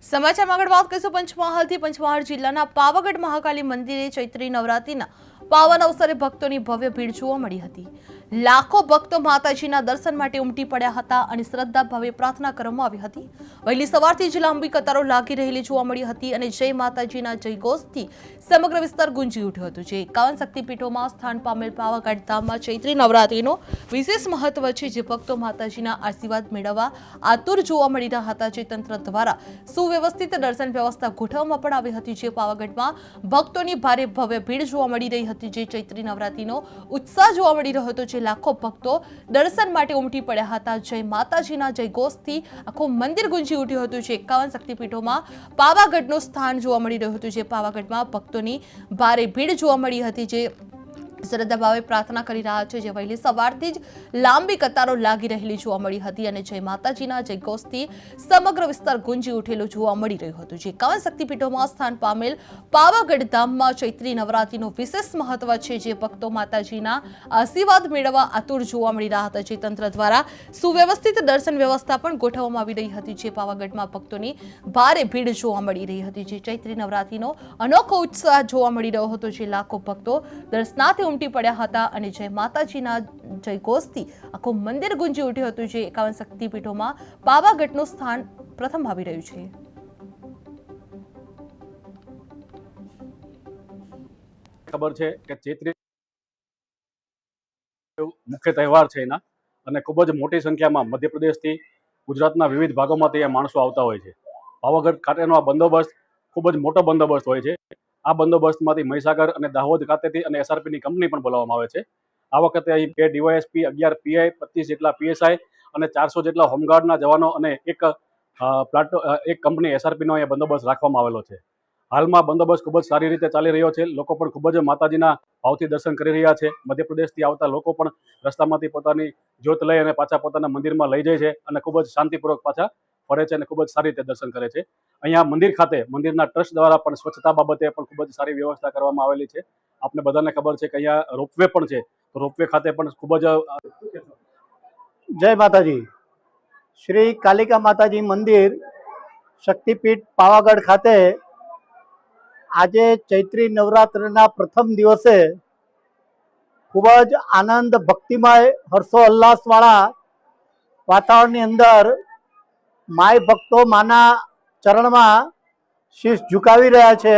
સમાચારમાં આગળ વાત કરીશું પંચમહાલથી। પંચમહાલ જિલ્લાના પાવાગઢ મહાકાલી મંદિરે ચૈત્રી નવરાત્રિના પાવન અવસરે ભક્તોની ભવ્ય ભીડ જોવા મળી હતી। લાખો ભક્તો માતાજીના દર્શન માટે ઉમટી પડ્યા હતા અને શ્રદ્ધા ભાવે પ્રાર્થના કરવામાં આવી હતી। વહેલી સવારથી જ લાંબી કતારો લાગી રહેલી જોવા મળી હતી અને જય માતાજીના જયઘોષથી સમગ્ર વિસ્તાર ગુંજી ઉઠ્યો હતો। જે 51 શક્તિપીઠોમાં સ્થાન પામેલ પાવાગઢ ધામમાં ચૈત્રી નવરાત્રિનું વિશેષ મહત્વ છે, જે ભક્તો માતાજીના આશીર્વાદ મેળવવા આતુર જોવા મળી રહ્યા હતા। જે તંત્ર દ્વારા સુવ્યવસ્થિત દર્શન વ્યવસ્થા ગોઠવવામાં પણ આવી હતી। જે પાવાગઢમાં ભક્તોની ભારે ભવ્ય ભીડ જોવા મળી રહી હતી। જે ચૈત્રી નવરાત્રિનો ઉત્સાહ જોવા મળી રહ્યો હતો। જે લાખો ભક્તો દર્શન માટે ઉમટી પડ્યા હતા। જય માતાજીના જયઘોષથી આખું મંદિર ગુંજી ઉઠ્યું હતું। જે 51 શક્તિપીઠોમાં પાવાગઢનું સ્થાન જોવા મળી રહ્યું હતું। જે પાવાગઢમાં ભક્તોની ભારે ભીડ જોવા મળી હતી, જે શ્રદ્ધા ભાવે પ્રાર્થના કરી રહ્યા છે। જે વહેલી સવારથી જ લાંબી કતારો લાગી રહેલી જોવા મળી હતી અને જય માતાજીના જયઘોષથી સમગ્ર વિસ્તાર ગુંજી ઉઠેલો જોવા મળી રહ્યો હતો। જે 51 શક્તિપીઠોમાં સ્થાન પામેલ પાવાગઢ ધામમાં ચૈત્રી નવરાત્રિનું વિશેષ મહત્વ છે, જે ભક્તો માતાજીના આશીર્વાદ મેળવવા આતુર જોવા મળી રહ્યા હતા। જે તંત્ર દ્વારા સુવ્યવસ્થિત દર્શન વ્યવસ્થા પણ ગોઠવવામાં આવી રહી હતી। જે પાવાગઢમાં ભક્તોની ભારે ભીડ જોવા મળી રહી હતી। જે ચૈત્રી નવરાત્રિનો અનોખો ઉત્સાહ જોવા મળી રહ્યો હતો। જે લાખો ભક્તો દર્શનાર્થે ઉમટી પડ્યા હતા અને જય માતાજીના જયઘોષથી આખું મંદિર ગુંજી ઉઠ્યું હતું। જે 51 શક્તિપીઠોમાં પાવાગઢનું સ્થાન પ્રથમ આવી રહ્યું છે। ખબર છે કે ચૈત્રી મુખ્ય તહેવાર છે એના, અને ખૂબ જ મોટી સંખ્યામાં મધ્યપ્રદેશથી ગુજરાતના વિવિધ ભાગોમાંથી એ માણસો આવતા હોય છે। પાવાગઢ ખાતેનો આ બંદોબસ્ત ખૂબ જ મોટો બંદોબસ્ત હોય છે। આ બંદોબસ્તમાંથી મહીસાગર અને દાહોદ ખાતેથી અને એસઆરપીની કંપની પણ બોલાવવામાં આવે છે। આ વખતે અહીં 2 ડીવાયએસપી, 11 પીઆઈ, 25 જેટલા પીએસઆઈ અને 400 જેટલા હોમગાર્ડના જવાનો અને એક કંપની એસઆરપીનો અહીંયા બંદોબસ્ત રાખવામાં આવેલો છે। હાલમાં બંદોબસ્ત ખૂબ જ સારી રીતે ચાલી રહ્યો છે। લોકો પણ ખૂબ જ માતાજીના ભાવથી દર્શન કરી રહ્યા છે। મધ્યપ્રદેશથી આવતા લોકો પણ રસ્તામાંથી પોતાની જ્યોત લઈ અને પાછા પોતાના મંદિરમાં લઈ જાય છે અને ખૂબ જ શાંતિપૂર્વક પાછા ફરે છે અને ખૂબ જ સારી રીતે દર્શન કરે છે। અહીંયા મંદિર ખાતે મંદિરના ટ્રસ્ટ દ્વારા પણ સ્વચ્છતા બાબતે પણ ખૂબ જ સારી વ્યવસ્થા કરવામાં આવેલી છે। આપને બધાને ખબર છે કે અહીંયા રોપવે પણ છે, તો રોપવે ખાતે પણ ખૂબ જ જય માતાજી। શ્રી કાલિકા માતાજી મંદિર શક્તિપીઠ પાવાગઢ ખાતે આજે ચૈત્રી નવરાત્રિના પ્રથમ દિવસે ખૂબ જ આનંદ, ભક્તિમય, હર્ષોલ્લાસવાળા વાતાવરણની અંદર માય ભક્તો માના ચરણમાં શીશ ઝુકાવી રહ્યા છે।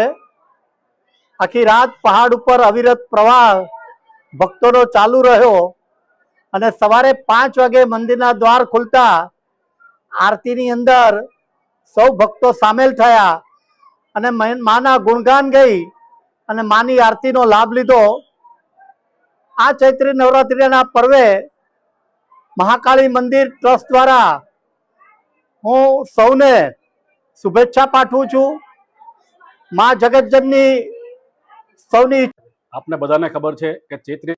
આખી રાત પહાડ ઉપર અવિરત પ્રવાહ ભક્તોનો ચાલુ રહ્યો અને સવારે 5 વાગે મંદિરના દ્વાર ખુલતા આરતીની અંદર સૌ ભક્તો સામેલ થયા અને માના ગુણગાન ગઈ અને માની આરતીનો લાભ લીધો। આ ચૈત્રી નવરાત્રિના પર્વે મહાકાળી મંદિર ટ્રસ્ટ દ્વારા હું સૌને શુભેચ્છા પાઠવું છું। મા જગતજનની સૌની આપને બધાને ખબર છે કે ચૈત્રી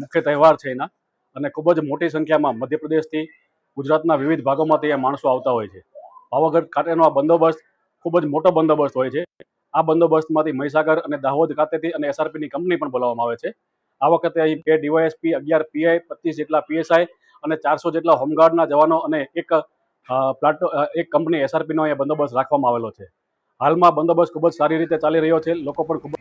મુખ્ય તહેવાર છે એના, અને ખૂબ જ મોટી સંખ્યામાં મધ્યપ્રદેશથી ગુજરાતના વિવિધ ભાગોમાંથી એ માણસો આવતા હોય છે। પાવાગઢ ખાતેનો આ બંદોબસ્ત ખૂબ જ મોટો બંદોબસ્ત હોય છે। આ બંદોબસ્તમાંથી મહીસાગર અને દાહોદ ખાતેથી અને એસઆરપીની કંપની પણ બોલાવવામાં આવે છે। આ વખતે અહીં 2 ડીવાયએસપી, 11 પીઆઈ, 25 જેટલા પીએસઆઈ અને 400 જેટલા હોમગાર્ડના જવાનો અને એક કંપની એસઆરપીનો અહીંયા બંદોબસ્ત રાખવામાં આવેલો છે। હાલમાં બંદોબસ્ત ખૂબ જ સારી રીતે ચાલી રહ્યો છે। લોકો પણ ખૂબ